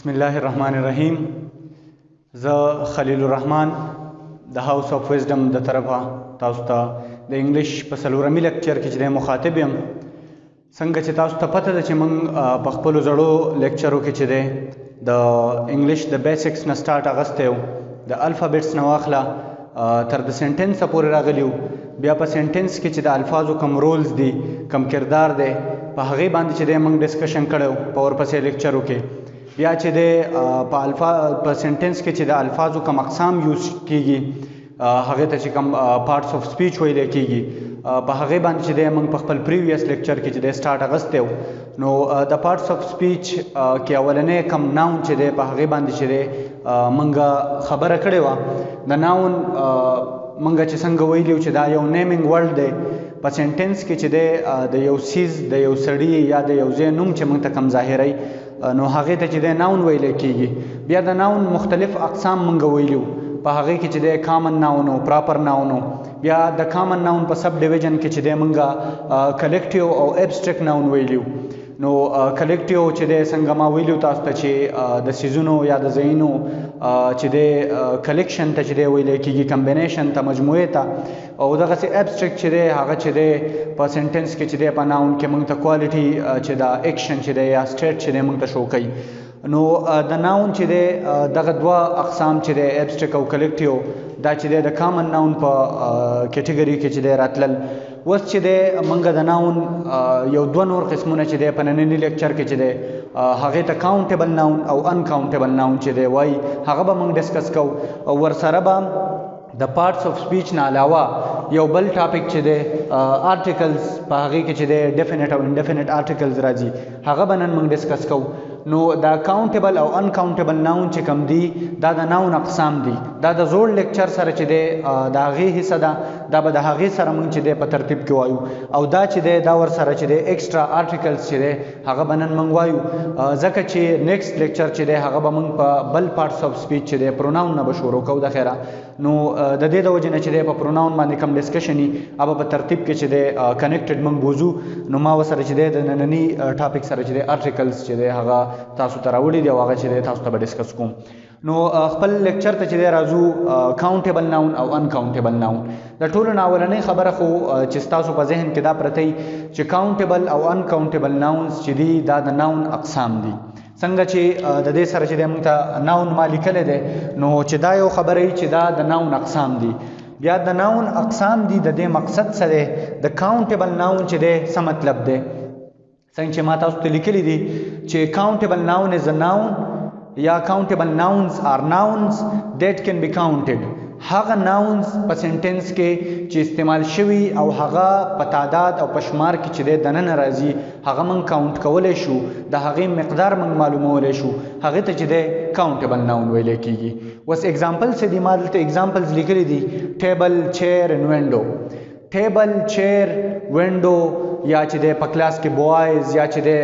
بسم الله الرحمن الرحیم. زه خلیل الرحمن د هاوس اف وزډم د طرفه تاسو ته د انګلیش په څلورمي لیکچر کې چې د مخاطب یم. څنګه چې تاسو ته پته ده چې موږ په خپلو زړو لیکچرو کې چې دی د انګلیش د بیسکس نه سټارټ اخیستی و، د الفابیټس نه واخله تر د سینټنسه پورې راغلي وو. بیا په سینټنس کې چې د الفاظو کم رولز دي، کم کردار دی، په هغې باندې چې دی موږ ډسکشن کړی و په ورپسې لیکچرو کې. بیا چې د په سنټنس کې چې د الفاظو کم اقسام یوز کیږي، هغې ته چې کم پارټس آف سپیچ ویلی کیږي، په هغې باندې چې دی موږ په خپل پریویس لیکچر کې چې دی سټارټ اخیستی و. نو د پارټس آف سپیچ کې اولنی کم ناون چې دی په هغې باندې چې دی موږ خبره کړې وه. د ناون موږ چې څنګه ویلي و چې دا یو نیمینګ ورډ دی. په سنټنس کې چې دی د یو سیز، د یو سړي یا د یو ځای نوم چې موږ ته کم ظاهروي، نو هغې ته چې دی ناون ویلی کیږي. بیا د ناون مختلف اقسام موږ ویلي وو. په هغې کې چې دی کامن ناون و، پراپر ناون و. بیا د کامن ناون په سب ډیویژن کې چې دی موږ کلیکټیو او ایبسټریکټ ناون ویلي وو. نو کلیکټیو چې دی څنګه ما ویلي تاسو ته چې د سیزونو یا د ځایونو چې دی کلیکشن ته چې دی ویلی کیږي، کمبینیشن ته، مجموعې ته. او دغسې ایبسټریکټ چې دی هغه چې دی په سنټنس کې چې دی په ناون کې موږ ته کوالټي چې دا ایکشن چې دی یا سټیټ چې دی موږ ته شو کوي. نو د ناون چې دی دغه دوه اقسام چې دی ایبسټریک او کلیکټیو، دا چې دی د کامن ناون په کیټګري کې چې دی راتلل. اوس چې دی موږ د ناون یو دوه نور قسمونه چې دی په ننني لیکچر کې چې دی هغې ته کاونټیبل ناون او ان کاونټیبل ناون چې دی وایي، هغه به موږ ډسکس کوو. او ورسره به د پارټس آف سپیچ نه علاوه یو بل ټاپک چې دی آرټیکلز، په هغې کې چې دی ډیفینټ او انډیفینټ آرټیکلز راځي، هغه به نن موږ ډسکس کوو. نو دا کاونټیبل او ان کاونټیبل ناون چې کم دي، دا د ناون اقسام دي. دا د زوړ لیکچر سره چې دی د هغې حصه ده، دا به د هغې سره موږ چې دی په ترتیب کې وایو. او دا چې دی دا ورسره چې دی ایکسټرا آرټیکلز چې دی هغه به نن موږ وایو، ځکه چې نیکسټ لیکچر چې دی هغه به موږ په بل پارټس آف سپیچ چې دی پروناون نه به شروع کوو د خیره. نو د دې د وجې نه چې دی په پروناون باندې کم ډسکشن وي، هغه په ترتیب کې چې دی کنیکټډ موږ بوځو. نو ما ورسره چې دی د ننني ټاپک سره چې دی آرټیکلز چې دی هغه تاسو ته راوړي دي او هغه چې دی تاسو ته به ډسکس کوم. نو خپل لیکچر ته چې دی راځو، کاونټیبل ناون او ان کاونټیبل ناون. د ټولو نه اولنۍ خبره خو چې ستاسو په ذهن کې دا پرته چې کاونټیبل او ان کاونټیبل ناونز چې دي دا د ناون اقسام دي. څنګه چې د دې سره چې دی موږ ته ناون ما لیکلی دی، نو چې دا یو خبره وي چې دا د ناون اقسام دي. بیا د ناون اقسام دي، د دې مقصد څه دی؟ د کاونټیبل ناون چې دی څه مطلب دی؟ څنګه چې ما تاسو ته لیکلی دي چې countable noun is a noun یا countable nouns are nouns that can be counted. هغه nouns په سنټنس کې چې استعمال شوي او هغه په تعداد او په شمار کې چې دی دننه راځي، هغه موږ کاونټ کولی شو، د هغې مقدار موږ معلومولی شو، هغې ته چې دی countable noun ویلی کیږي. اوس اگزامپلز چې دي، ما دلته اگزامپلز لیکلی دي: ټیبل، چیر and window. ټیبل، چیر، وینډو، یا چې دی په کلاس کې بوایز، یا چې دی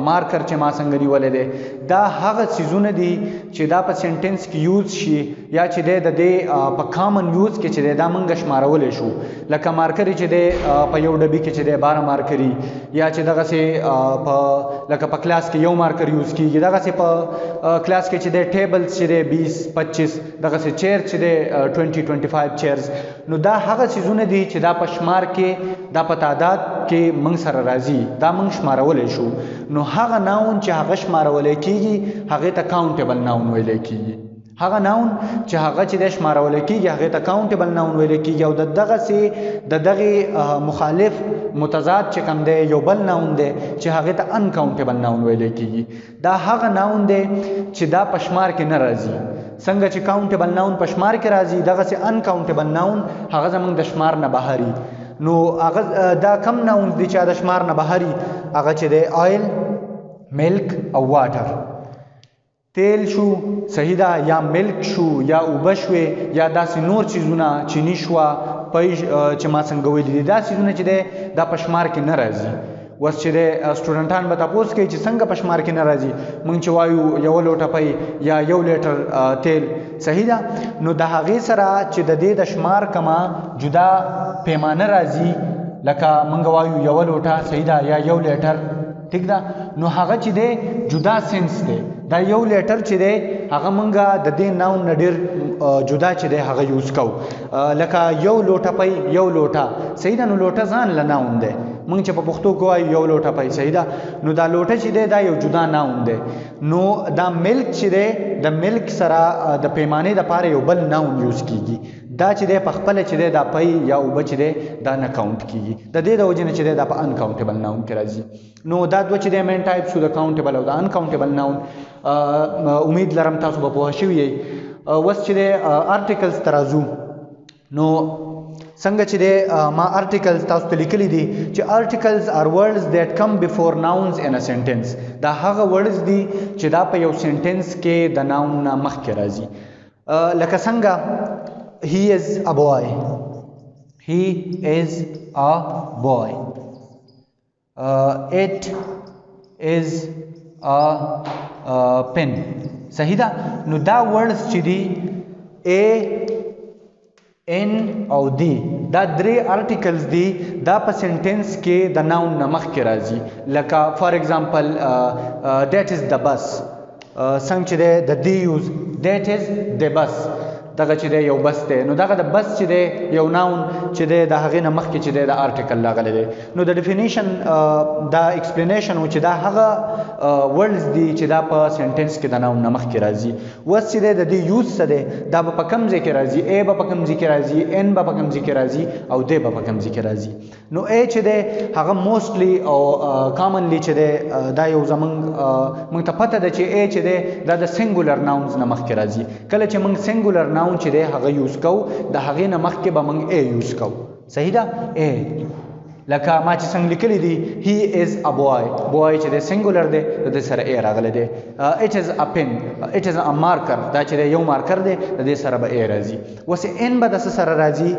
مارکر چې ما څنګه نیولی دی، دا هغه څیزونه دي چې دا په سنټنس کې یوز شي، یا چې دی د دې په کامن یوز کې چې دی دا موږ شمارولی شو. لکه مارکري چې دی په یو ډبي کې چې دی 12 مارکري، یا چې دغسې لکه په کلاس کې یو مارکر یوز کېږي، دغسې په کلاس کې چې دی ټیبلز چې دی 20-25، دغسې چیر چې دی 20-25 چیرز. نو دا هغه څیزونه دي چې دا په شمار کې، دا په تعداد کې موږ سره راځي، دا موږ شمارولی شو. نو هغه ناون چې هغه شمارولی کېږي هغې ته کاونټیبل ناون ویلی کېږي. هغه ناون چې هغه چې دی شمارولی کېږي هغې ته کاونټیبل ناون ویلی کېږي. او د دغې مخالف متضاد چې کوم دی یو بل ناون دی چې هغې ته ان کاونټیبل ناون ویلی کېږي. دا هغه ناون دی چې دا په شمار کې نه راځي. څنګه چې کاونټیبل ناون په شمار کې راځي، دغسې ان کاونټیبل ناون هغه زموږ د شمار نه بهري. نو هغه دا کم ناونز دي چې د شمار نه بهري، هغه چې دی آیل، ملک او واټر. تیل شو، صحیح ده، یا ملک شو، یا اوبه شوې، یا داسې نور چیزونه، چینی شوه، پی چې ما څنګه ویلي دي، دا چیزونه چې دی دا په شمار کې نه راځي. اوس چې دی سټوډنټان به تپوس کوي چې څنګه په شمار کې نه راځي، موږ چې وایو یو لوټه پی یا 1 لیټر تیل، صحیح ده. نو د هغې سره چې د دې د شمار کمه جدا پیمانه راځي، لکه موږ وایو 1 لوټه، صحیح ده، یا 1 لیټر، ٹھیک ده. نو هغه چې دی جدا سنس دی، دا یو لیټر چې دی هغه مونږه د دې ناون نه ډېر جدا چې دی هغه یوز کوو لکه یو لوټه پی یو لوټه صحیح ده نو لوټه ځان له ناون دی مونږ چې په پښتو کې وایو یو لوټه پی صحیح ده نو دا لوټه چې دی دا یو جدا ناون دی نو دا ملک چې دی د ملک سره د پیمانې دپاره یو بل ناون یوز کیږي دا چې دی په خپله چې دی دا پی یا اوبه چې دی دا نه کاونټ کیږي د دې د وجې نه چې دی دا په انکاونټیبل ناون کې راځي نو دا دوه چې دی مین ټایپ شو د کاونټیبل او د انکاونټیبل ناون امید لرم تاسو به پوه شوي یئ اوس چې دی آرټیکلز ته راځو نو څنګه چې دی ما آرټیکلز تاسو ته لیکلي دي چې آرټیکلز آر ورډز دیٹ کم بیفور ناونز ان ا سینټنس دا هغه ورډز دي چې دا په یو سینټنس کې د ناون نه مخکې راځي لکه څنګه he is a boy he is a boy it is a pen صحیح ده نو دا ورډز چې دي a n او d دا درې آرټیکلز دي دا په سنټنس کې د ناون نه مخکې راځي لکه فار ایگزامپل that is the bus څنګه چې دی د d یوز that is the bus دغه چې دی یو بس دی نو دغه د بس چې دی یو ناون چې دی د هغې نه مخکې چې دی د آرټیکل راغلی دی نو د ډیفینیشن دا ایکسپلینیشن و چې دا هغه ورډز دي چې دا په سنټنس کې د ناون نه مخکې راځي اوس چې دی د دې یوز څه دی دا به په کوم ځای کې راځي ا به په کوم ځای کې راځي ان به په کوم ځای کې راځي او د به په کوم ځای کې راځي نو ا چې دی هغه موسټلی او کامنلی چې دی دا یو موږ ته پته ده چې ا چې دی دا د سنګولر ناونز نه مخکې راځي کله چې موږ سنګولر ناون چې دی هغه یوز کوو د هغې نه مخکې به موږ ا یوز کوو صحیح ده ا لکه ما چې څنګه لیکلی دي he is a boy boy چې دی سنګولر دی د دې سره ا راغلی دی it is a pen it is a marker دا چې دی یو مارکر دی د دې سره به ا راځي اوس ان به د څه سره راځي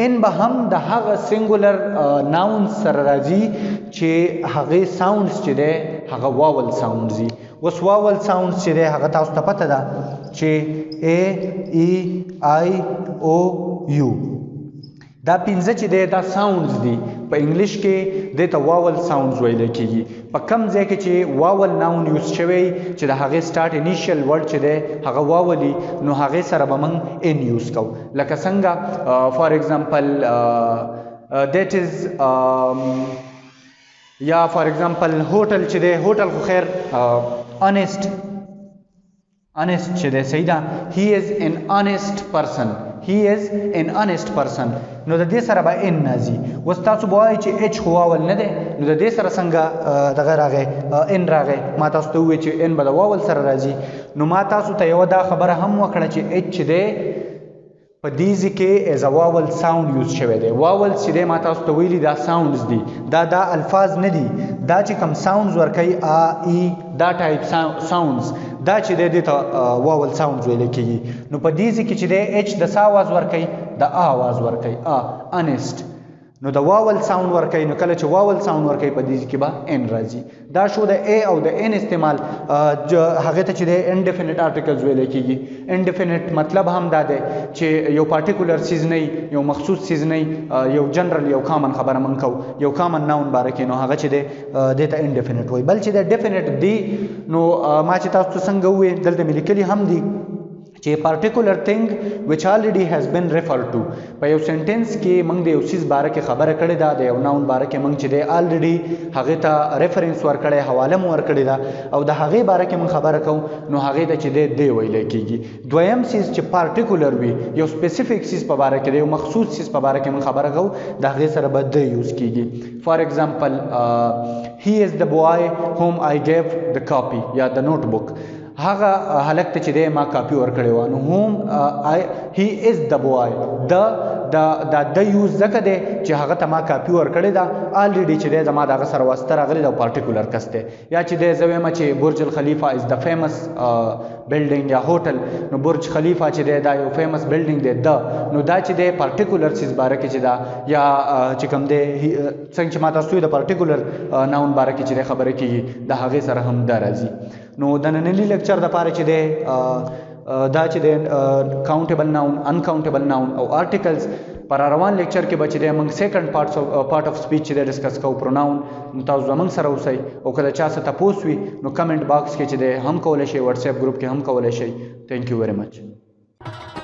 ان به هم د هغه سنګولر ناون سره راځي چې هغې ساونډز چې دی هغه واول ساونډز دي اوس واول ساونډز چې دی هغه تاسو ته پته ده چې ا ای آی او یو دا پنځه چې دی دا ساونډز دي په انګلیش کې دې ته واول ساونډز ویل کېږي په کم ځای کې چې واول ناون یوز شوی چې د هغې سټارټ انیشیل ورډ چې دی هغه واولي نو هغې سره به موږ ان یوز کوو لکه څنګه فار ایگزامپل دیٹ از یا فار ایگزامپل هوټل چې دی هوټل خو خیر honest چې دی صحیح ده he is an honest person he is an honest person نو د دې سره به ان راځي اوس تاسو به وایئ چې اچ خو واول نه دی نو د دې سره څنګه دغه راغی ان راغی ما تاسو ته ووایي چې ان به د واول سره راځي نو ما تاسو ته یوه دا خبره هم وکړه چې اچ چې دی په دې ځای کې ایز ا واول ساوند یوز شوی دی واول چې دی ما تاسو ته ویلي دا ساوندز دي دا الفاظ نه دي دا چې کوم ساوندز ورکوي ا ای دا ټایپ ساوندز دا چې دی دې ته واول ساوندز ویل کېږي نو په دې ځای کې چې دی اچ د سا آواز ورکوي د ا آواز ورکوي انیسټ نو د واول ساوند ورکوي نو کله چې واول ساوند ورکوي په دې کې به ان راځي دا شو د ا او د ان استعمال هغې ته چې دی انډیفینټ آرټیکلز ویل کېږي انډیفینټ مطلب هم دا دی چې یو پارټیکولر سیز نه یو مخصوص سیز نه یو جنرل یو کامن خبره موږ کوو یو کامن ناون باره کې نو هغه چې دی دې ته انډیفینټ وایي بل چې دی ډیفینټ دی نو ما چې تاسو ته څنګه وویل دلته مې لیکلي هم دي چې particular thing which already has been referred to په یو سنټنس کې موږ د یو سیز باره کې خبره کړې ده د یو ناون باره کې موږ چې دی الریډي هغې ته ریفرنس ورکړی حواله مو ورکړې ده او د هغې باره کې موږ خبره کوو نو هغې ته چې دی ویلی کېږي دویم سیز چې پارټیکولر وي یو سپیسیفیک سیز په باره کې د یو مخصوص سیز په باره کې موږ خبره کوو د هغې سره به د یوز کېږي فار ایگزامپل he is the boy whom I gave the copy یا the notebook هغه هلک ته چې دی ما کاپي ورکړې وه نو he is the boy د یوز ځکه دی چې هغه ته ما کاپي ورکړې ده الریډي چې دی زما د هغه سره واسطه راغلې ده او پارټیکولر کس دی یا چې دی زه وایم چې برج الخلیفه از د فیمس بلډینګ یا هوټل نو برج خلیفه چې دی دا یو فیمس بلډینګ دی نو دا چې دی پارټیکولر چیز باره کې چې دا یا چې کوم دی څنګه چې ما تاسو د پارټیکولر ناون باره کې چې دی خبره کېږي د هغې سره هم دا راځي نو د ننني لیکچر دپاره چې دی دا چې دی کاونټیبل ناون انکاونټیبل ناون او آرټیکلز پر روان لیکچر کې بچی دی موږ سیکنډ پارت اف سپیچ چې ډسکس کوو پروناون. تاسو زموږ سره اوسئ او کله چا څه تپوس وي نو کمنټ باکس کې چې دی هم کولی شئ، واتس اپ ګروپ کې هم کولی شئ. تھینک یو ویری مچ.